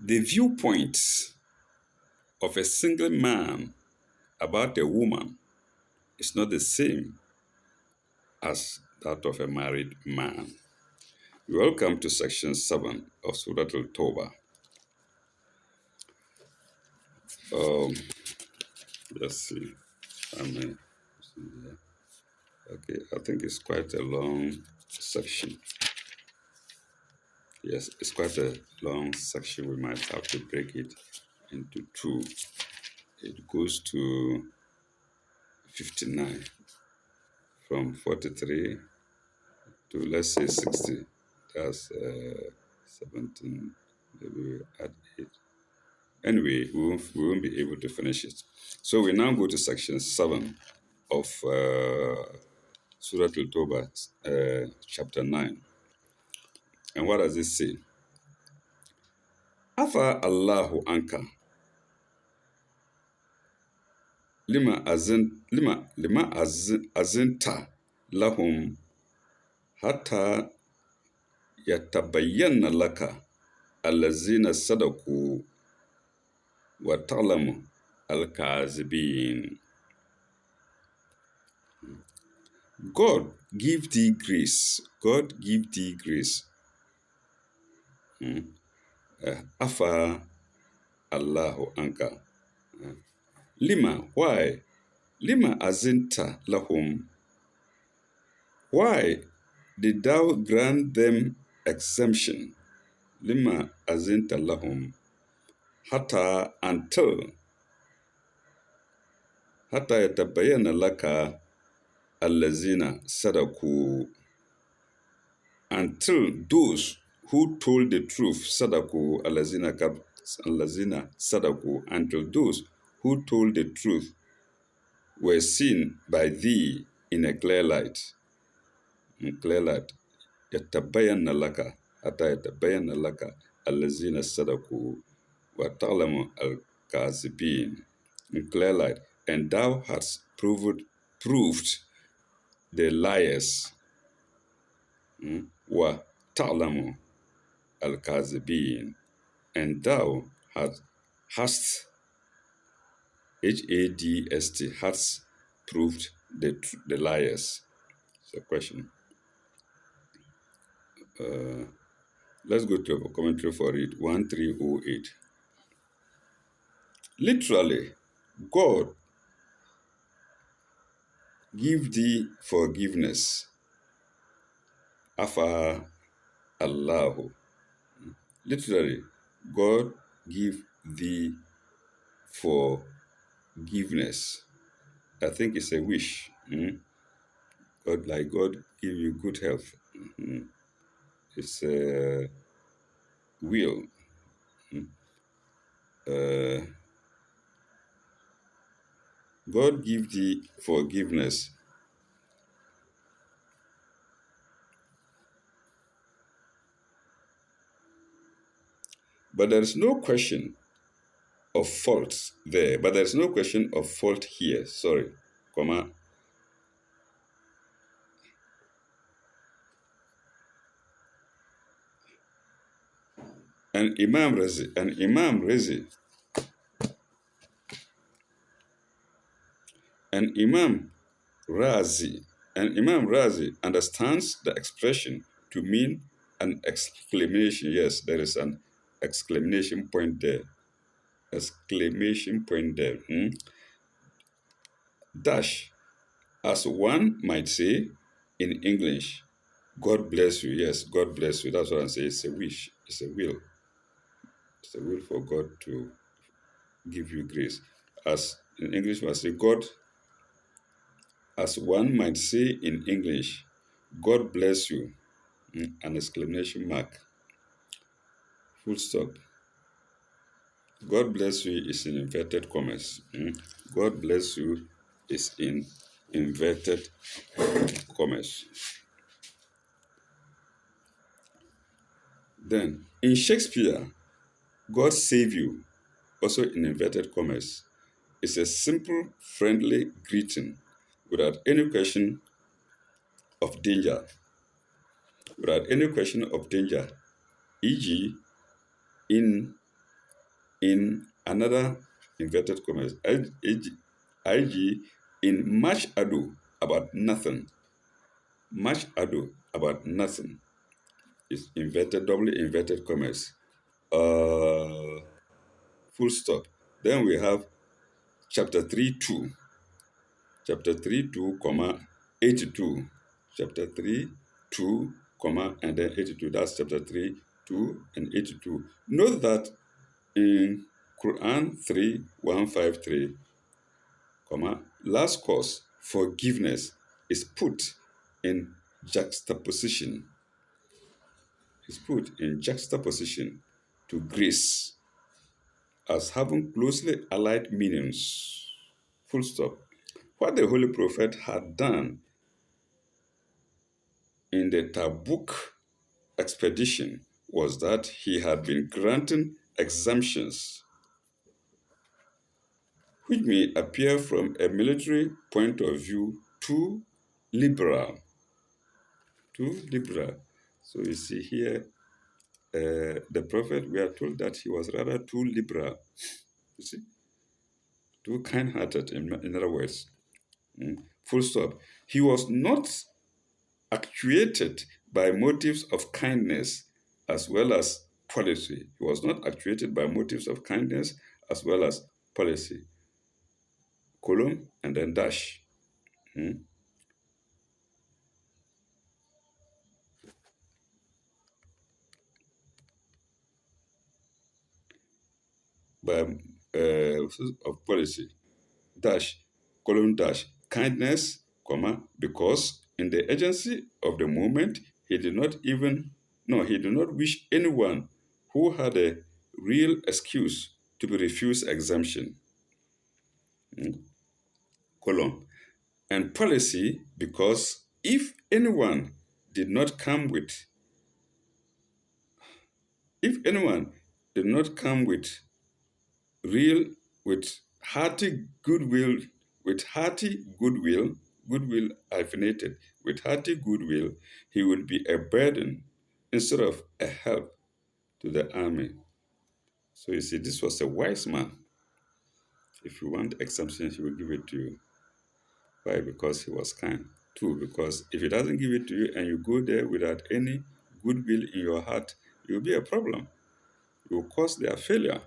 The viewpoint of a single man about a woman is not the same as that of a married man. Welcome to section 7 of Surah Al-Tawbah. Let's see. Okay, I think it's quite a long section. Yes, it's quite a long section. We might have to break it into two. It goes to 59, from 43 to, let's say, 60. That's 17. Maybe we add 8. Anyway, we won't be able to finish it. So we now go to section 7 of Surah Al-Tawbah, chapter 9. And what does it say? Afa Allahu anka azinta lahum hatta yatabayyana laka allazina sadaku wa ta'lamu al-kazibin. God give thee grace. God give thee grace. Afa Allahu anka. Lima, why? Lima azinta lahum. Why did thou grant them exemption? Lima azinta lahum. Hatta until hatta yatabayyana laka allazina sadaku. Until those who told the truth, sadaku allazina sadaku, until those who told the truth were seen by thee in a clear light. In clear light. Yatabayyana laka, hatta yatabayyana laka allazina sadaku wa ta'lamu al-kazibin. In clear light. And thou hast proved the liars. Wa ta'lamu al-kazibin. And thou hast HADST, hast proved the liars. It's a question. Let's go to a commentary for it. 1308. Literally, God give thee forgiveness. Afa Allahu. Literally, God give thee forgiveness. I think it's a wish. God give you good health. It's a will. God give thee forgiveness. But there is no question of fault there. But there is no question of fault here. Sorry, comma. And Imam Razi understands the expression to mean an exclamation. Yes, there is an exclamation point there. Exclamation point there. Dash, as one might say in English, God bless you. Yes, God bless you. That's what I'm saying. It's a wish. It's a will. It's a will for God to give you grace. As in English, we say God, as one might say in English, God bless you. An exclamation mark. Full stop. God bless you is in inverted commas. God bless you is in inverted commas. Then, in Shakespeare, God save you, also in inverted commas, is a simple, friendly greeting without any question of danger. Without any question of danger, e.g., in in another inverted commas, IG in much ado about nothing. Much ado about nothing is inverted, doubly inverted commas. Full stop. Then we have chapter 3, 2. Chapter 3, 2, comma, 82. Chapter 3, 2, comma, and then 82. That's chapter 3, 2, and 82. Note that in Quran 3, 153, comma, last course, forgiveness is put in juxtaposition. Is put in juxtaposition to grace as having closely allied meanings. Full stop. What the Holy Prophet had done in the Tabuk expedition was that he had been granting exemptions, which may appear from a military point of view too liberal. Too liberal. So you see here, the prophet, we are told that he was rather too liberal. You see, too kind-hearted, in other words. Full stop. He was not actuated by motives of kindness as well as policy. He was not actuated by motives of kindness as well as policy. Column and then dash. Hmm? By of policy. Dash. Column dash. Kindness, comma, because in the agency of the moment, he did not even, no, he did not wish anyone who had a real excuse to be refused exemption. Column. And policy because did not come with if anyone did not come real with hearty goodwill hyphenated, with hearty goodwill, he would be a burden instead of a help to the army. So you see, this was a wise man. If you want exemptions, he will give it to you. Why? Because he was kind. Two, because if he doesn't give it to you and you go there without any goodwill in your heart, it will be a problem. It will cause their failure.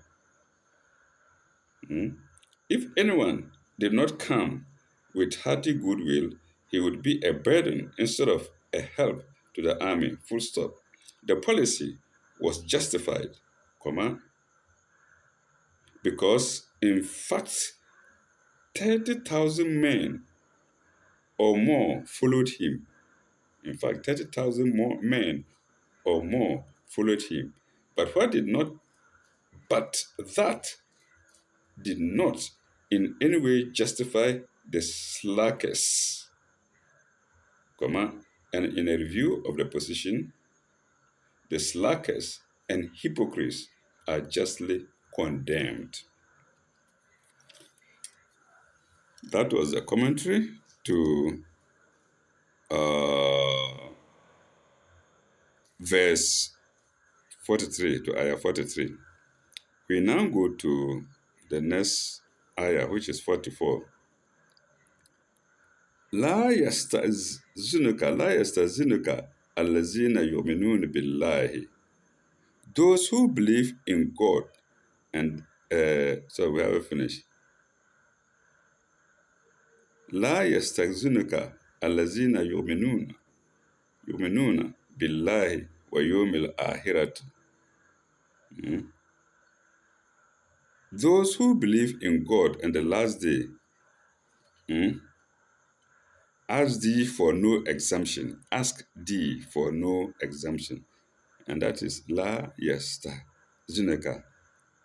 If anyone did not come with hearty goodwill, he would be a burden instead of a help to the army. Full stop. The policy was justified, comma, because in fact 30,000 men or more followed him. In fact, 30,000 more men or more followed him. But that did not in any way justify the slackers, comma, and in a review of the position, the slackers and hypocrites are justly condemned. That was a commentary to verse 43, to ayah 43. We now go to the next ayah, which is 44. لا يستأذنك الذين يؤمنون بالله. Those who believe in God and so we have finished. لا يستأذنك الذين يؤمنون بالله ويوم الآخرة. Those who believe in God and the last day, ask thee for no exemption. Ask thee for no exemption. And that is La Yesta Zuneka.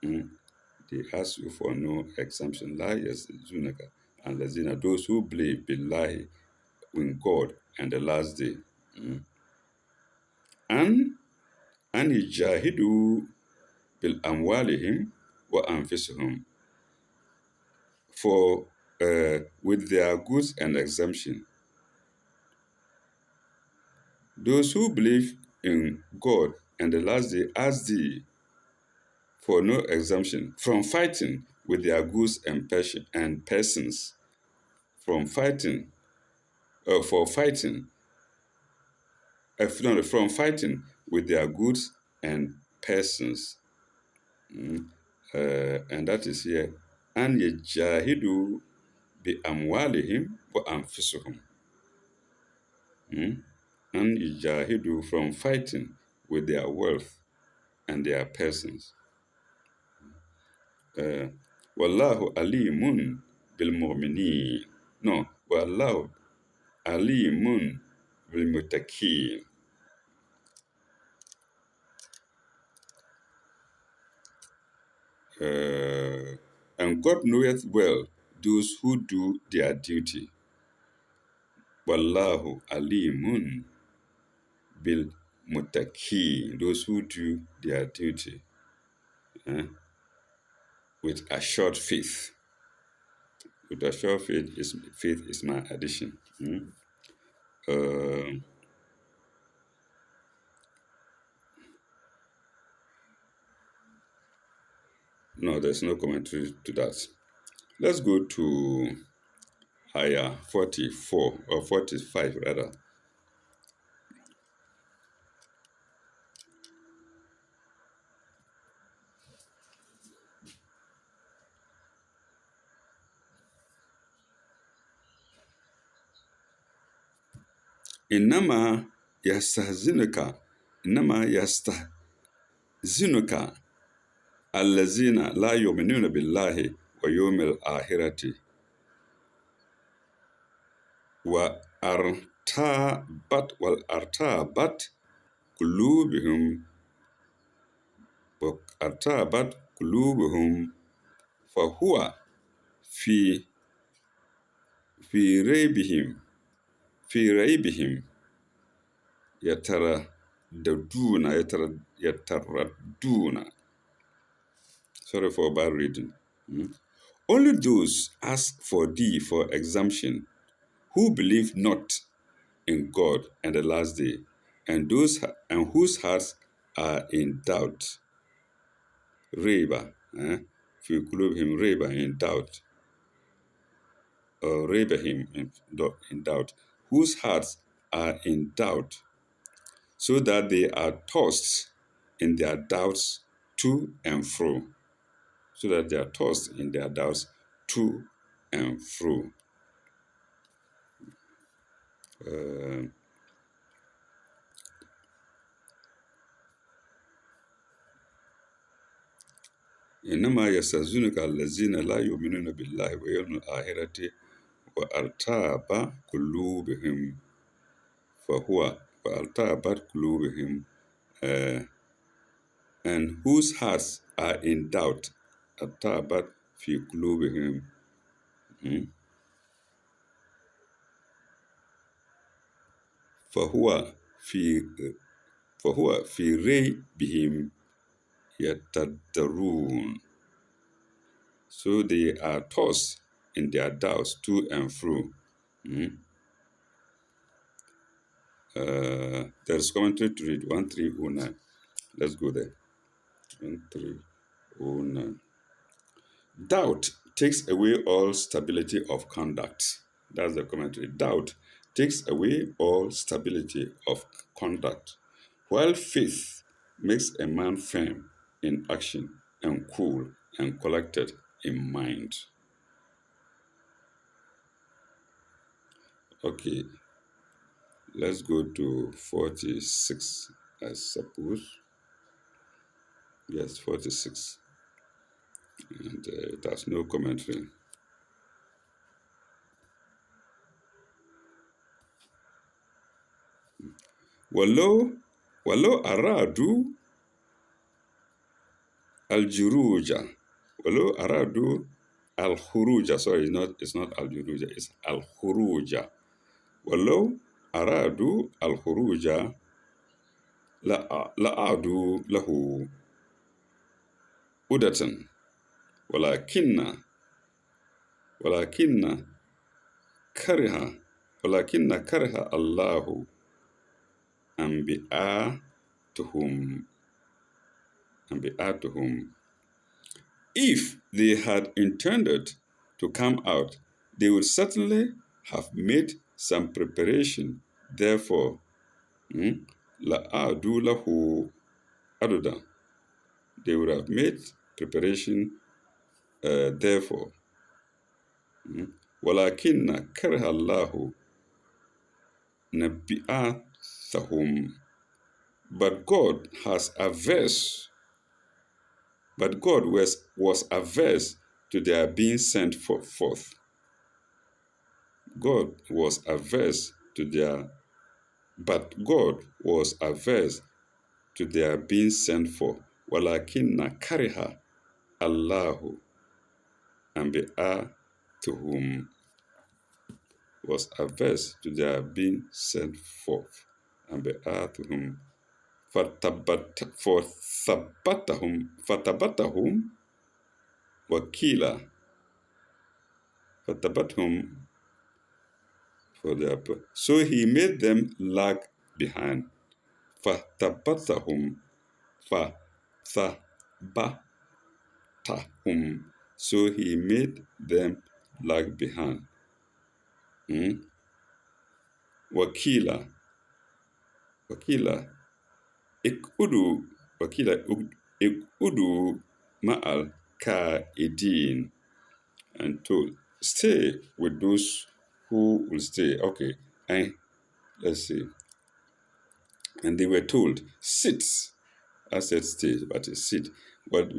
They ask you for no exemption. La Yesta Zuneka. And Lazina, those who believe billahi in God and the last day. And yajahidu bil amwalihim wa anfusihim, for with their goods and exemption. Those who believe in God and the last day, ask thee for no exemption from fighting with their goods and persons, from fighting, for fighting, no, from fighting with their goods and persons. And that is here. An yajahidu bi amwalihim wa anfusuhum. An yajahidu from fighting with their wealth and their persons. Wallahu alimun bil mu'minin. No, wallahu alimun bil muttaqin. And God knoweth well those who do their duty. Wallahu alimun bil muttaqin. Those who do their duty with assured faith. With assured faith is my addition. No, there's no commentary to that. Let's go to Ayah 44 or 45 rather. إنما يستهزئك الذين لا يؤمنون بالله ويوم الآخرة وارتابت قلوبهم فهو في في ريبهم في ريبهم يترددون. Sorry for bad reading. Only those ask for thee for exemption who believe not in God and the last day, and whose hearts are in doubt. Reba, في قلوبهم ريبة in doubt, or ريبهم in doubt, whose hearts are in doubt, so that they are tossed in their doubts to and fro. So that they are tossed in their doubts to and fro. إنما يستهزئك الذين لا يؤمنون بالله ويوم الآخرة وارتابت قلوبهم and whose hearts are in doubt. ارتابت في قلوبهم فهو في ريبهم يتضرون. So they are tossed in their doubts to and fro. There's commentary to read 1309. Let's go there. 1309. Doubt takes away all stability of conduct. That's the commentary. Doubt takes away all stability of conduct, while faith makes a man firm in action and cool and collected in mind. Okay, let's go to 46, I suppose. Yes, 46. And it has no commentary. ولو أرادوا الجروج ولو أرادوا الخروج. Sorry, it's not الجروج, it's الخروج. ولو أرادوا الخروج لأعدوا له عدة ولكن كره الله أنبياءهم If they had intended to come out, they would certainly have made some preparation. Therefore, la'adu lahu adudan. They would have made preparation. Therefore, walakinna karha Allahu nabi'athahum. But God has averse. But God was averse to their being sent forth. God was averse to their, but God was averse to their being sent for. Walakinna kariha Allahu and to whom was averse to their being sent forth. And to whom fatabatahum wakila fatabathum for their, so he made them lag behind. Fatabatahum fathabatahum, so he made them lag behind. Wakila wakila ikudu wakila ikudu ma'al ka'idin, and told, stay with those who will stay. Okay, and let's see. And they were told, sit. I said stay, but it's sit. But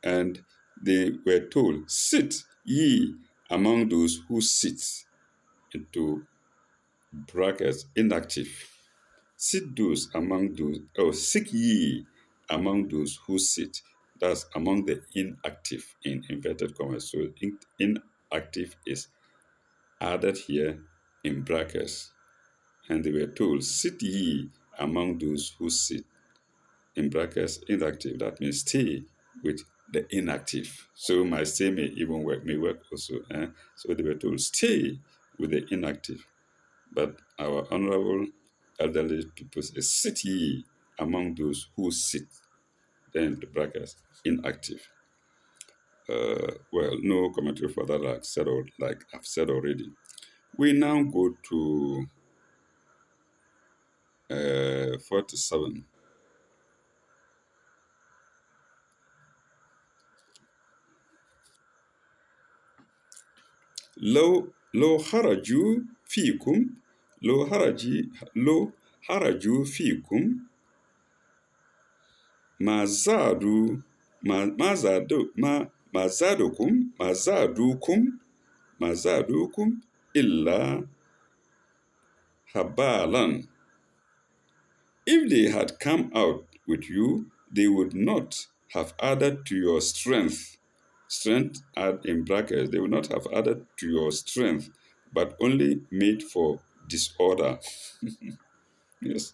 and they were told, sit ye among those who sit, into brackets, inactive. Sit those among those, or seek ye among those who sit. That's among the inactive in inverted commas. So inactive is added here in brackets. And they were told, sit ye among those who sit, in brackets, inactive. That means stay with the inactive. So my stay may even work, may work also. So they were told, stay with the inactive. But our honorable elderly people say, sit ye among those who sit. Then the brackets, inactive. Well, no commentary for that, like I've said already. We now go to 47. لو خرجوا فيكم لو خرجوا فيكم ما زادوا ما زادوا ما زادوكم إلا خبالا. If they had come out with you, they would not have added to your strength. Strength add in brackets, they would not have added to your strength, but only made for disorder. Yes,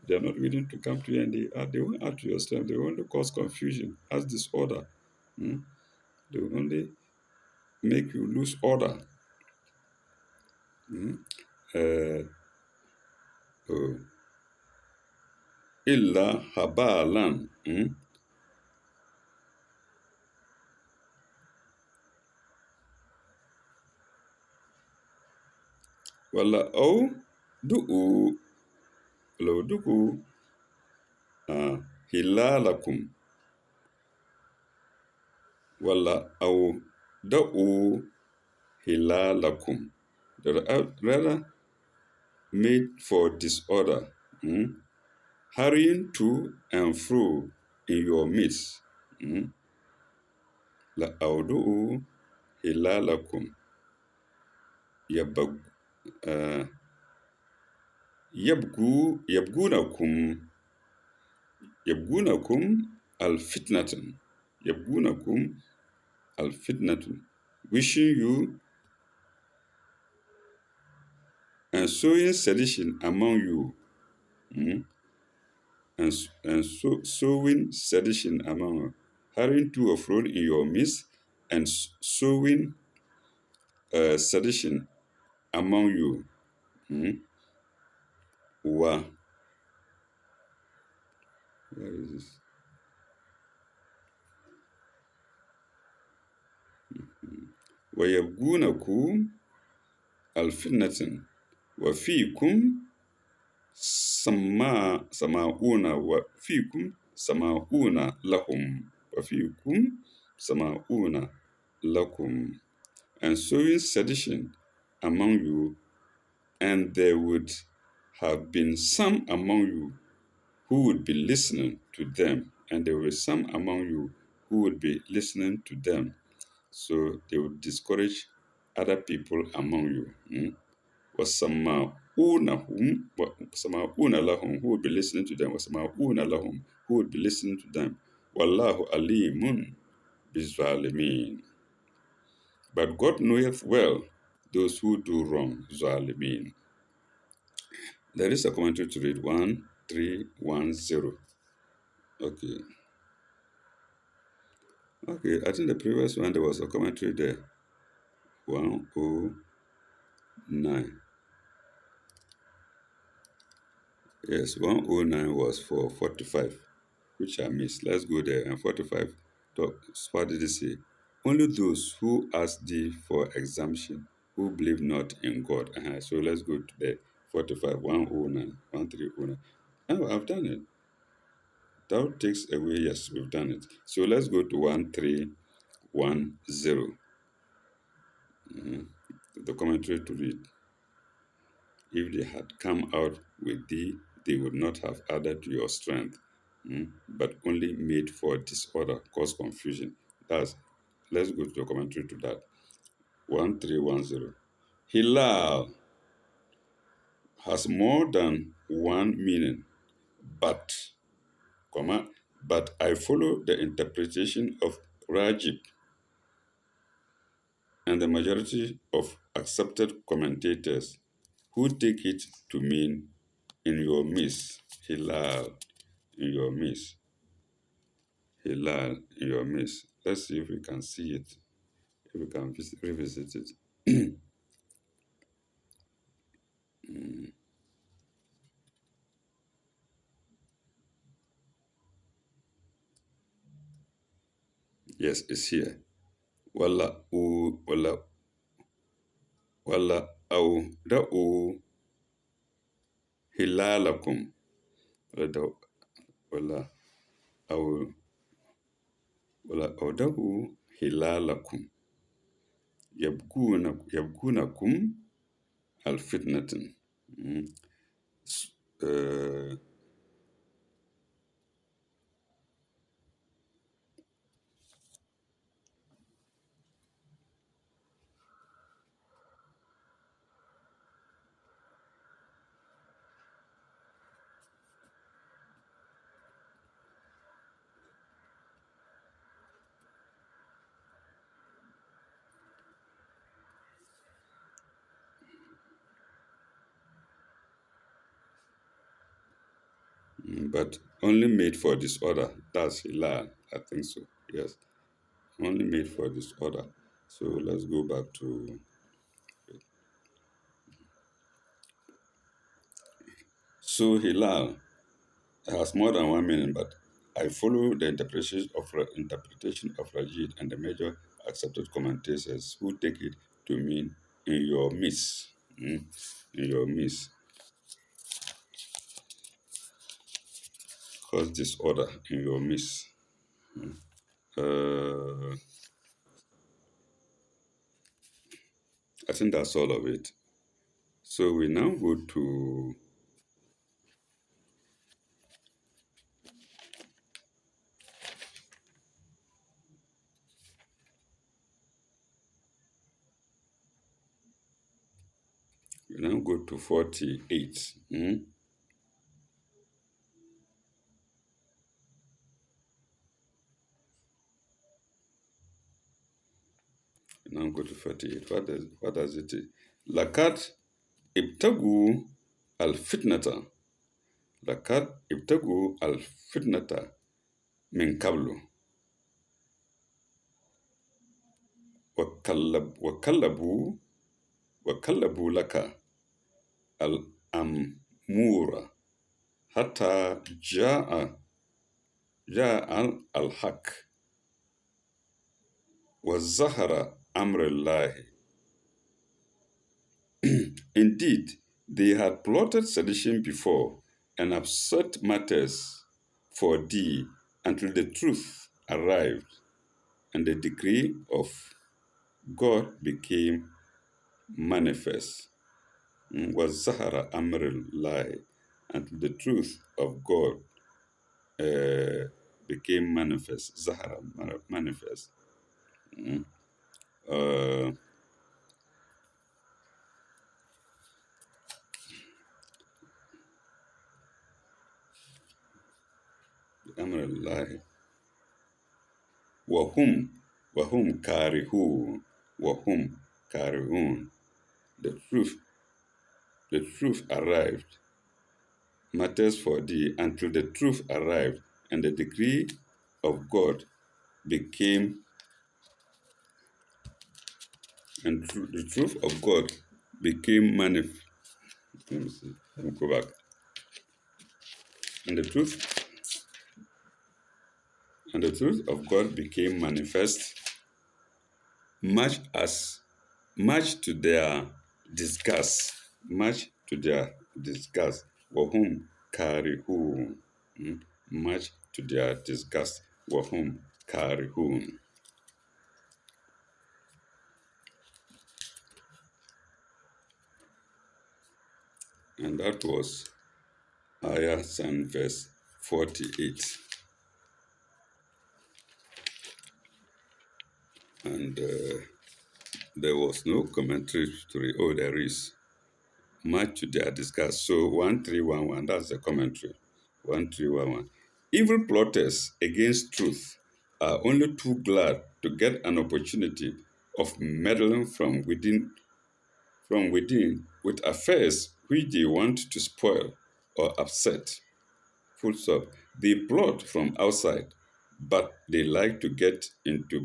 they are not willing to come to you, and they won't add to your strength. They will only cause confusion, as disorder. They will only make you lose order. Illa habalan. Wala au du'u law du'u hilalakum. Wala au da'u hilalakum. They are rather made for disorder, hurrying to and fro in your midst. La audu'u hilalakum yabag yabgu yabgunakum yabgunakum alfitnatan yabgunakum alfitnatun, wishing you and sowing sedition among you, and sowing sedition among you, hurrying to or fro in your midst, and sowing sedition among you. Wa, where is this? ويبغونكم الفتنة وفيكم سماؤون وفيكم سماؤون لهم وفيكم سماؤون لكم, and sowing sedition among you, and there would have been some among you who would be listening to them, and there were some among you who would be listening to them. So they would discourage other people among you. وَسَمَّعُونَ لَهُمْ, who would be listening to them. وَسَمَّعُونَ لَهُمْ, who would be listening to them. وَاللَّهُ عَلِيمٌ بِالظَّالِمِينَ, but God knoweth well those who do wrong. ظالمين. There is a commentary to read 1310. Okay. Okay, I think the previous one there was a commentary there. 109. Yes, 109 was for 45, which I missed. Let's go there. And 45, what did it say? Only those who ask thee for exemption, who believe not in God. So let's go to the 45, 109, 1309. Oh, I've done it. That takes away, yes, we've done it. So let's go to 1310. The commentary to read. If they had come out with thee, they would not have added to your strength, but only made for disorder, cause confusion. Let's go to the commentary to that. 1310. Hilal has more than one meaning, but, but I follow the interpretation of Rajib and the majority of accepted commentators who take it to mean in your midst, Hilal, in your midst, Hilal, in your midst. Let's see if we can see it, if we can revisit it. Yes, it's here. Wala u wala au da'u hilalakum. Wala au da'u hilalakum. Yabgunakum al-fitnatin. Uh, but only made for disorder. That's Hilal, I think so. Yes, only made for disorder. So let's go back to. So Hilal has more than one meaning, but I follow the interpretation of Rajid and the major accepted commentators who take it to mean in your midst. In your midst. Cause disorder in your midst. I think that's all of it. So we now go to we now go to 48. We now go to 48. What does it say? Lakat ibtagu al-fitnata. Lakat ibtagu al-fitnata min qablu. وكلبوا لك الأمور حتى جاء الحق وظهر amrillahi. Indeed, they had plotted sedition before and upset matters for thee until the truth arrived and the decree of God became manifest. Was Zahara amrillahi until the truth of God became manifest. Zahara manifest. Uh, amrillahi. Wahum, wahum karihun, wahum karihun. The truth arrived. Matters for thee until the truth arrived, and the decree of God became, and the truth of God became manifest. Let me see. Let me go back. And the truth, and the truth of God became manifest, much as much to their disgust, much to their disgust. Wahum karihun, much to their disgust. Wahum karihun. And that was Ayah and verse 48. And there was no commentary to it. Oh, there is. Much to their disgust. So 1311, that's the commentary. 1311. Evil plotters against truth are only too glad to get an opportunity of meddling from within with affairs which they want to spoil or upset. Full stop. They plot from outside, but they like to get into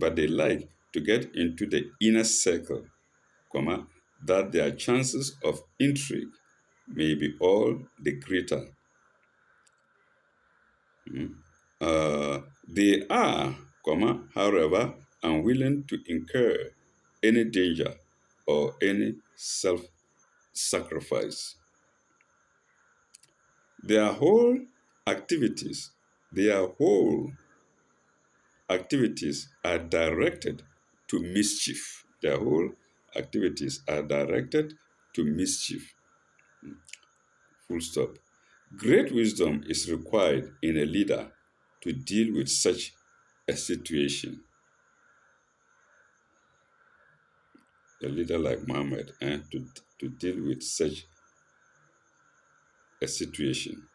the inner circle, comma, that their chances of intrigue may be all the greater. They are, comma, however, unwilling to incur any danger or any self-sacrifice. Their whole activities, their whole activities are directed to mischief. Their whole activities are directed to mischief. Full stop. Great wisdom is required in a leader to deal with such a situation. A leader like Muhammad, to deal with such a situation,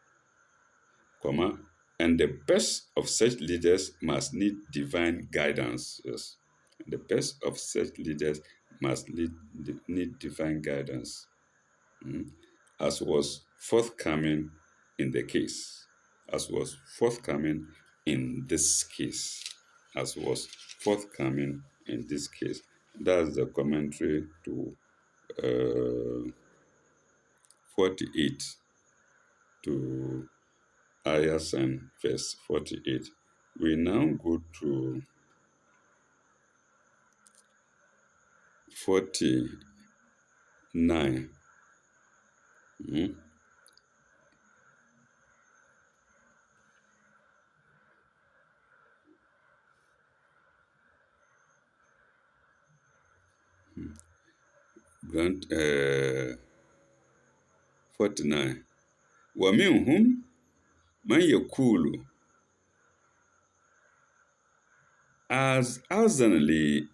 comma, and the best of such leaders must need divine guidance. Yes, and the best of such leaders must need divine guidance, as was forthcoming in the case, as was forthcoming in this case, as was forthcoming in this case. That's the commentary to 48 to Ayahs and verse 48. We now go to 49. Mm. Grant 49. ومنهم من يقول أذن لي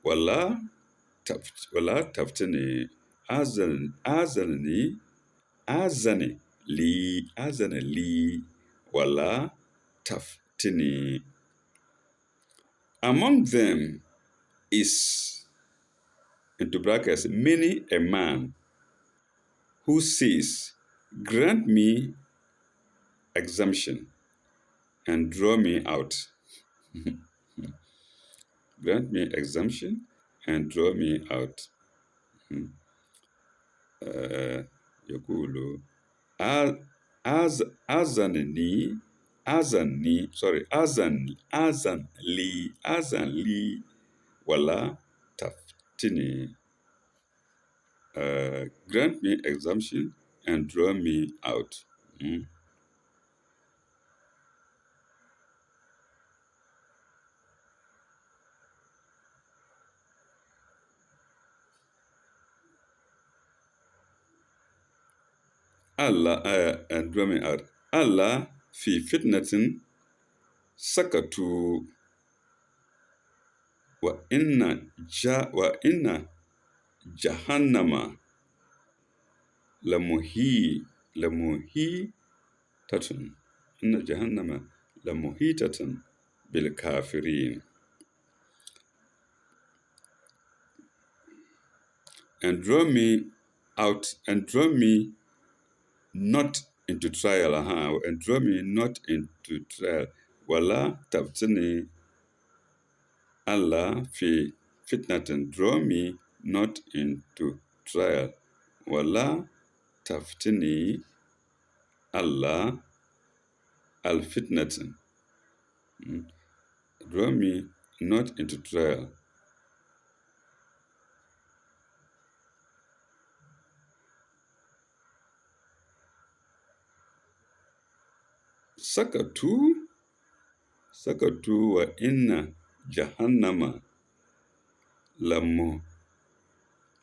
ولا تفتني أذن لي ولا تفتني. Among them is, into brackets, many a man who says, grant me exemption and draw me out. Grant me exemption and draw me out. يقول أذن لي wala taftini. Grant me exemption and draw me out. Mm. Allah and draw me out. Allah fi fitnatin sakatu wa inna jahannama lamuhi lamuhitatun. Inna jahannama lamuhitatun bil kafirin. And draw me out and draw me not into trial, and draw me not into trial. Wala tabtini Allah fi fitnatin, draw me not into trial. Wala taftini Allah al fitnatin, draw me not into trial. Sakatu wa inna jahannama lamu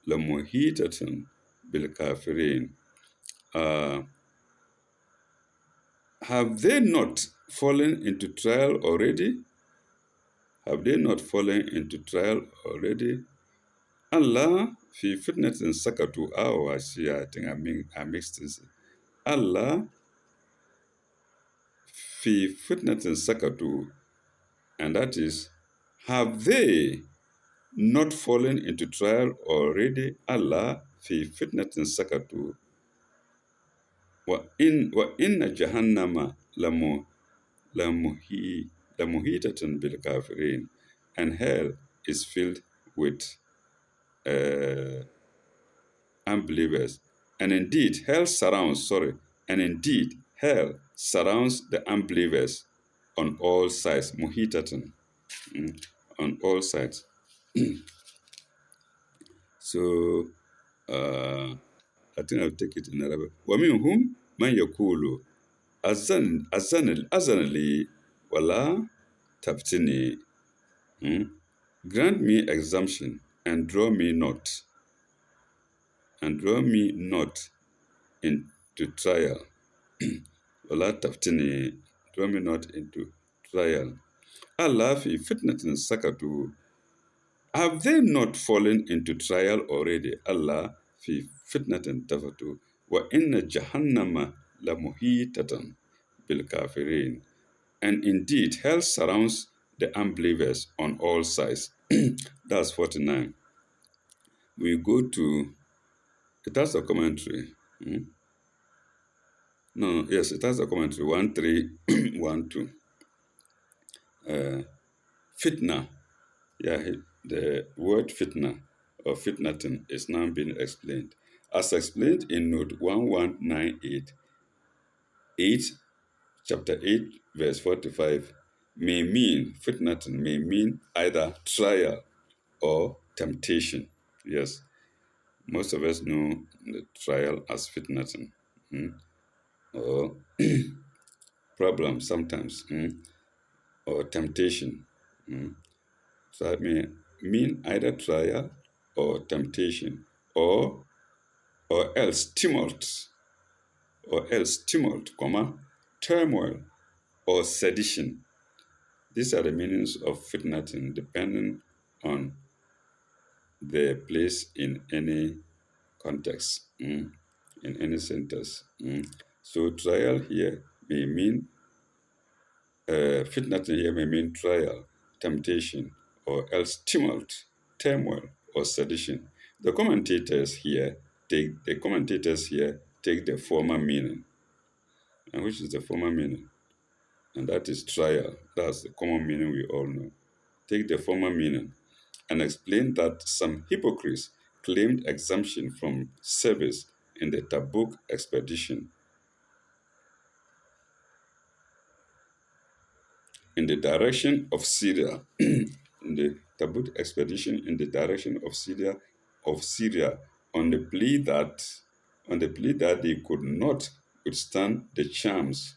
lamuhitatun bil kafirin. Have they not fallen into trial already? Have they not fallen into trial already? Allah fi fitnatin sakatu. Oh, I see. I think I mixed this. Allah fi fitnatin sakatu, and that is, have they not fallen into trial already? Allah fi fitnatin sakatu. Wa inna jahannama lamuhitatun bil kafirin, and hell is filled with unbelievers. And indeed, hell surrounds the unbelievers on all sides. Muhitatun, on all sides. So, I think I'll take it in Arabic. وَمِنْهُمْ مَنْ يَقُولُ أَذَنَ لِي وَلَا تَفْتِنِي. Grant me exemption and draw me not into trial. وَلَا تَفْتِنِي, draw me not into trial. Allah fi fitnatin sakatu. Have they not fallen into trial already? Allah fi fitnatin tafatu. Wa inna jahannama lamuhitatan bil kafirin. And indeed, hell surrounds the unbelievers on all sides. That's 49. We go to, it has a commentary. No, yes, it has a commentary. 1312. Fitna. Yeah, the word fitna or fitnatin is now being explained. As explained in note 1198, 8, chapter 8, verse 45, fitnatin may mean either trial or temptation. Yes, most of us know the trial as fitnatin, or problem sometimes, or temptation. So that may mean either trial or temptation, or else tumult, turmoil, or sedition. These are the meanings of fitnatin, depending on the place in any context, in any sentence. So trial here may mean, fitnatin here may mean trial, temptation, or else tumult, turmoil, or sedition. The commentators here take the former meaning. And which is the former meaning? And that is trial. That's the common meaning we all know. Take the former meaning and explain that some hypocrites claimed exemption from service in the Tabuk expedition in the direction of Syria, Tabut expedition in the direction of Syria on the plea that they could not withstand the charms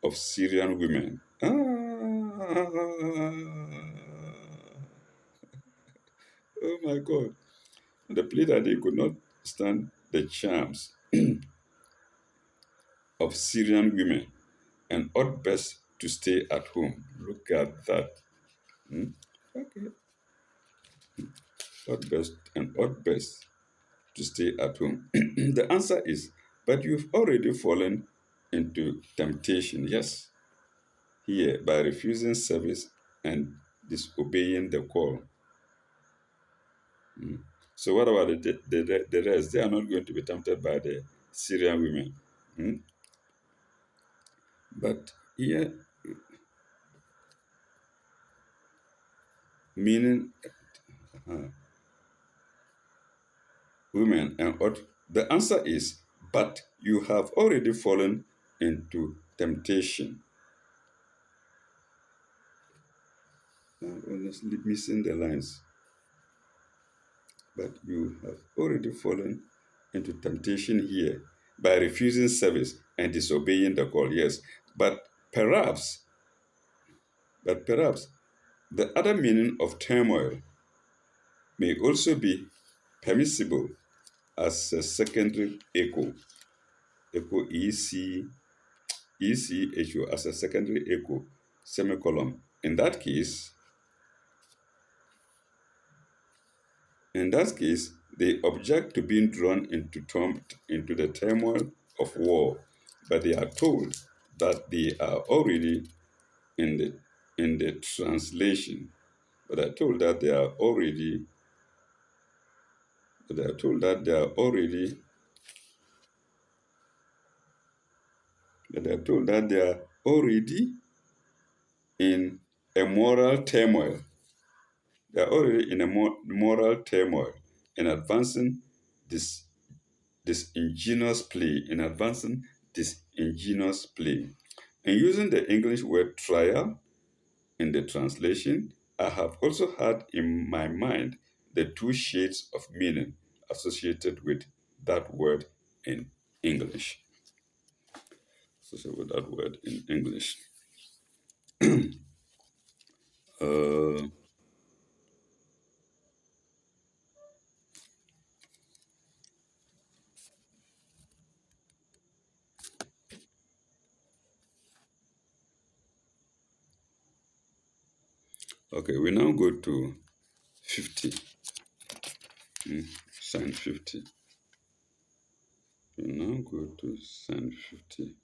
of Syrian women. Oh my God. On the plea that they could not stand the charms of Syrian women and ought best to stay at home. Look at that. Hmm? Okay. Ought best to stay at home. The answer is, but you've already fallen into temptation. Yes, here by refusing service and disobeying the call. Hmm. So what about the rest? They are not going to be tempted by the Syrian women. Hmm. But here, meaning women and ought. The answer is, but you have already fallen into temptation. I'm honestly missing the lines. But you have already fallen into temptation here by refusing service and disobeying the call. Yes, but perhaps, but perhaps, the other meaning of turmoil may also be permissible as a secondary echo echo as a secondary echo semicolon. In that case, they object to being drawn into the turmoil of war, but they are told that they are already in the translation. But they are told that they are already. But they are told that they are already. But they are told that they are already in a moral turmoil. They are already in a moral turmoil in advancing this this ingenious play. And using the English word trial in the translation, I have also had in my mind the two shades of meaning associated with that word in English. Associated with that word in English. Uh, okay, we now go to 50. Sign 50. We now go to sign 50.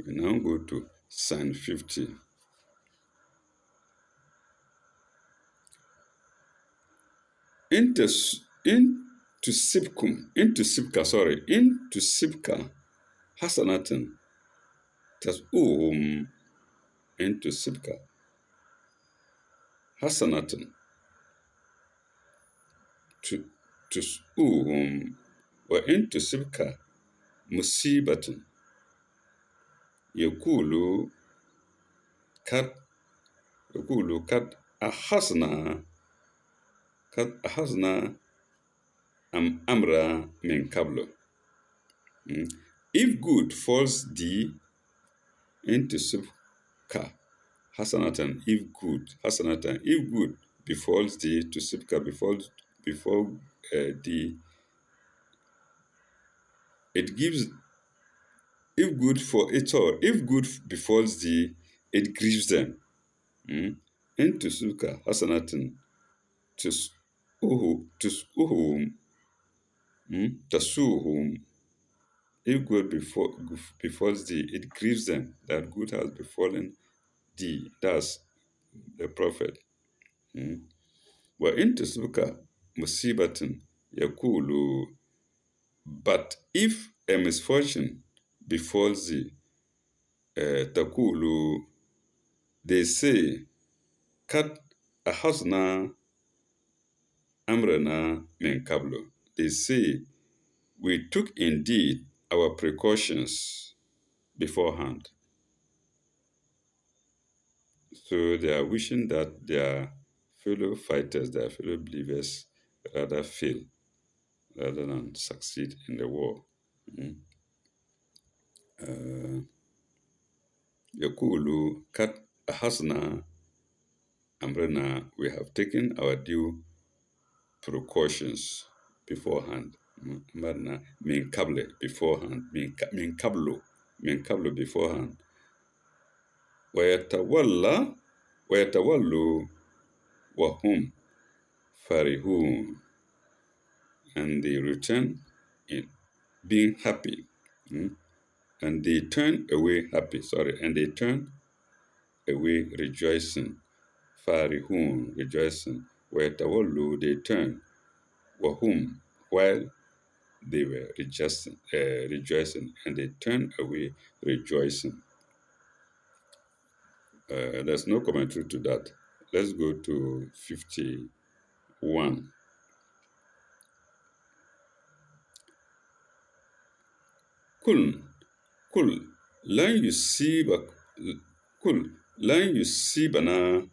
We now go to sign 50. Into Sipka Hasanatan tas'um into Sipka Hasanatan tus'um wa into Sipka musibatan yakulu kad yakulu kad ahasna amra min kablo. If good falls thee into Sipka if good befalls thee to Sipka before thee, it gives. If good befalls thee, it grieves them. Into Sipka Hasanatan tusuhum tasuhum. If good befalls thee, it grieves them that good has befallen thee. That's the prophet. into Sipka musibatan yakulu. But if a misfortune befalls thee, takulu, they say, kat ahasna amrana min kablo. They say, We took indeed our precautions beforehand. So they are wishing that their fellow fighters, their fellow believers, rather fail rather than succeed in the war. Mm. يقول قد أخذنا أمرنا, we have taken our due precautions beforehand. أمرنا من قبل, beforehand, من قبل beforehand. ويتولوا وهم farihun, and they return in being happy. Mm. And they turn away happy, sorry, and they turn away rejoicing. Farihun, rejoicing. Wetawallu, they turn. Wahum, while they were rejoicing, and they turn away rejoicing. There's no commentary to that. Let's go to 51. كل كل لن يصيبك كل لن يصيبنا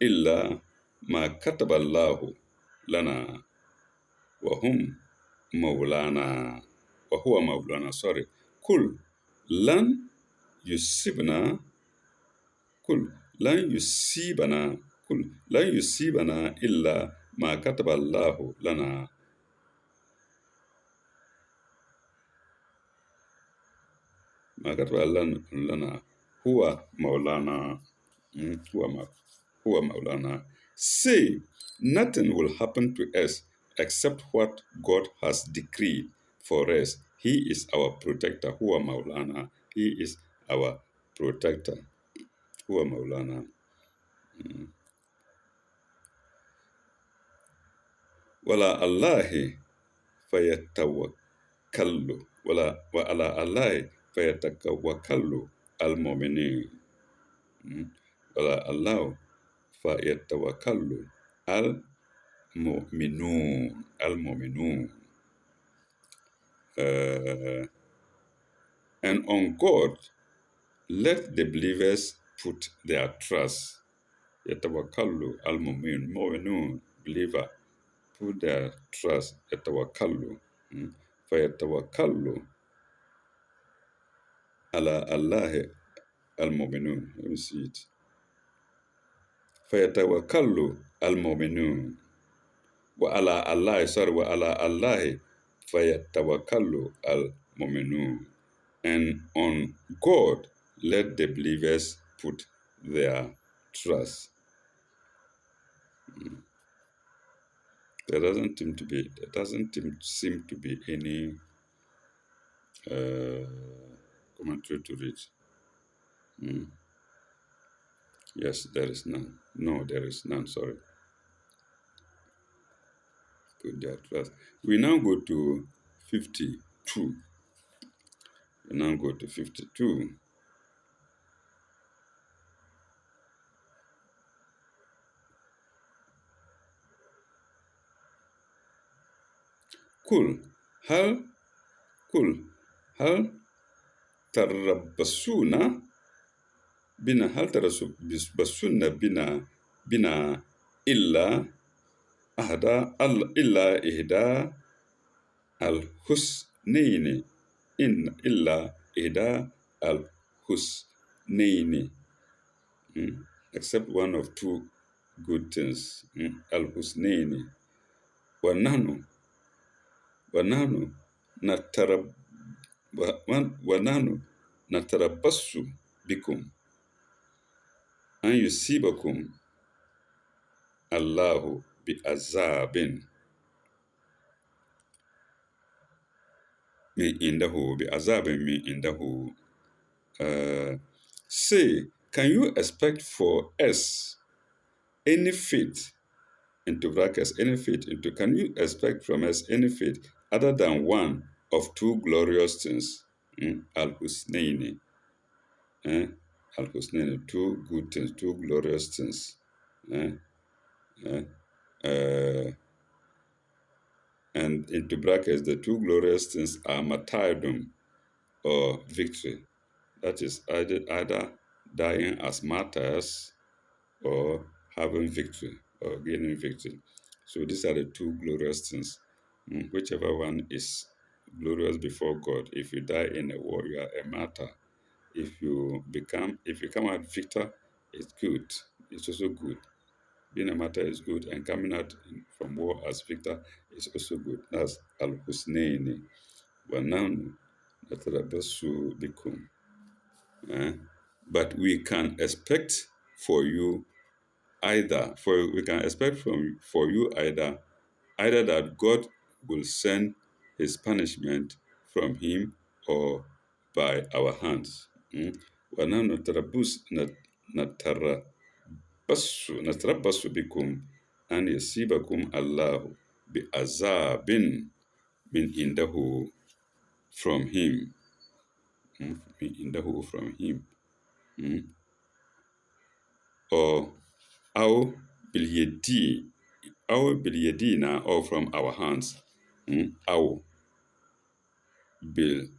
إلا ما كتب الله لنا وهم مولانا وهو مولانا sorry كل لن يصيبنا كل لن يصيبنا كل لن يصيبنا إلا ما كتب الله لنا ما كتب الله لنا هو مولانا. Who are Maulana. Say, nothing will happen to us except what God has decreed for us. He is our protector. Who are Maulana. He is our protector. Who are Maulana. Wala Allahi fayatawakkallu. Wa ala Allahi fayatawakkallu al-mu'minin. Wala Allah fayatawakkallu al-mu'minun. Al-mu'minun. And on God, let the believers put their trust. Yatawakkalu al-mu'minun, believer, put their trust. Yatawakkalu. Fayatawakkalu ala Allah al-mu'minun. Let me see it. Fayatawakkalu al-mu'minun. Wa ala Allah, sorry, wa ala Allah fayatawakkalu al-mu'minun. And on God, let the believers put their trust. There doesn't seem to be any commentary to read. Yes, there is none. No, there is none. Sorry. Put their trust. We now go to 52. We now go to 52. Kul hal kul hal tarabbasuna bina hal tarabbasuna bina illa illa ihda al husnaini illa ihda al husnaini, except one of two good things. Al husnaini wa nahnu natarab wa nahnu natarabbasu bikum an yusibakum Allahu bi azabin min indahu. Say, can you expect for us any fate, into brackets, any fate, into, can you expect from us any fate other than one of two glorious things? Al-Husnaini. Al-Husnaini, two good things, two glorious things. And into brackets, the two glorious things are martyrdom or victory. That is either dying as martyrs or having victory or gaining victory. So these are the two glorious things. Whichever one is glorious before God. If you die in a war, you are a martyr. If you come out victor, it's good. It's also good. Being a martyr is good, and coming out from war as victor is also good. That's al husnaini wa nahnu natarabbasu bikum. Eh? But we can expect for you we can expect for you either that God will send his punishment from him or by our hands. وَنَحْنُ نتربص بكم أن يصيبكم الله بعذاب من عنده from him. من عنده from him. Or أو باليد أو باليدينا or from our hands. أو بال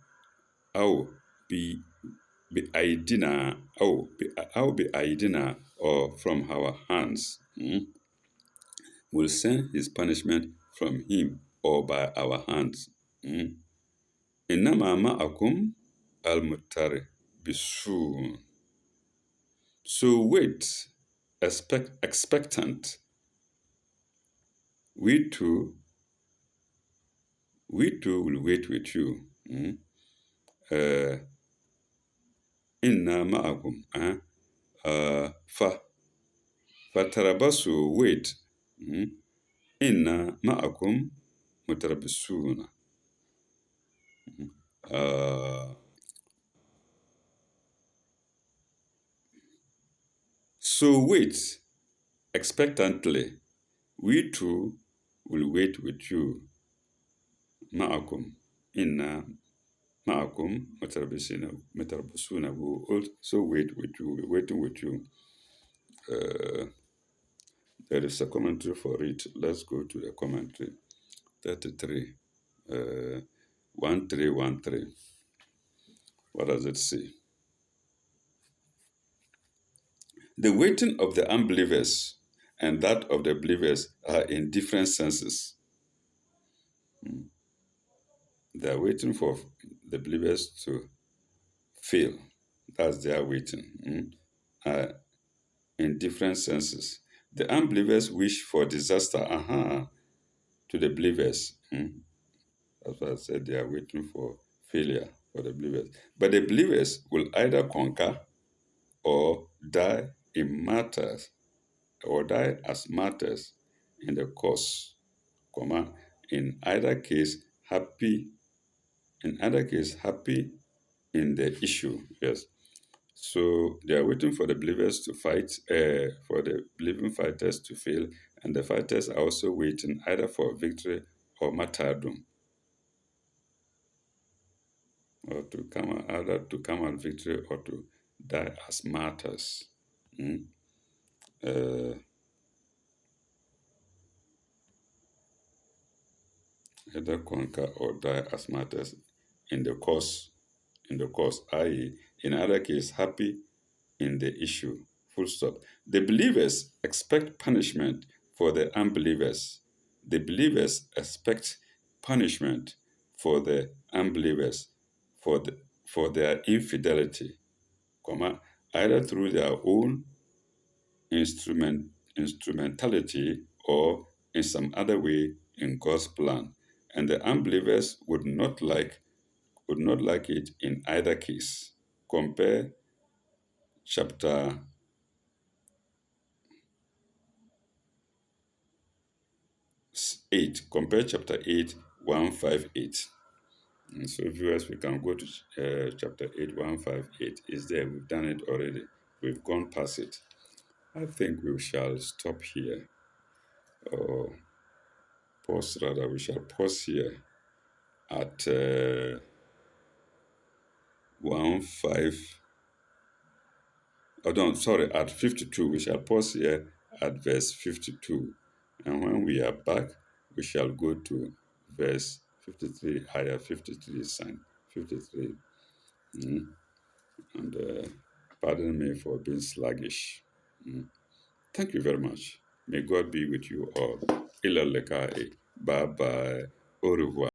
أو بأيدينا أو بأيدينا or from our hands. Will send his punishment from him or by our hands. إنما معكم المتر بالسوء. So wait, expectant. We too will wait with you. إنا معكم. فتربصوا wait. إنا معكم متربصون. So wait expectantly. We too will wait with you. معكم. إنا معكم متربصون. We will also wait with you. We're waiting with you. There is a commentary for it. Let's go to the commentary. 33. 1313. What does it say? The waiting of the unbelievers and that of the believers are in different senses. They are waiting for the believers to fail. That's their waiting. In different senses. The unbelievers wish for disaster to the believers. That's why I said they are waiting for failure for the believers. But the believers will either conquer or die in martyrs or die as martyrs in the cause, in either case happy in the issue. Yes. So they are waiting for the believers to fight, for the believing fighters to fail, and the fighters are also waiting either for victory or martyrdom, or to come out victory or to die as martyrs. Either conquer or die as martyrs in the cause, i.e., in either case, happy in the issue. Full stop. The believers expect punishment for the unbelievers. The believers expect punishment for the unbelievers for their infidelity, either through their own instrumentality or in some other way in God's plan. And the unbelievers would not like it in either case. Compare chapter 8. Compare chapter 8, 158. And so viewers, we can go to chapter 8, 158. It's there. We've done it already. We've gone past it. I think we shall stop here. Or pause rather. We shall pause here at 52. We shall pause here at verse 52. And when we are back, we shall go to verse 53, higher 53 sign 53. Mm. And pardon me for being sluggish. Mm. Thank you very much. May God be with you all. Ilalekae. Bye bye. Au revoir.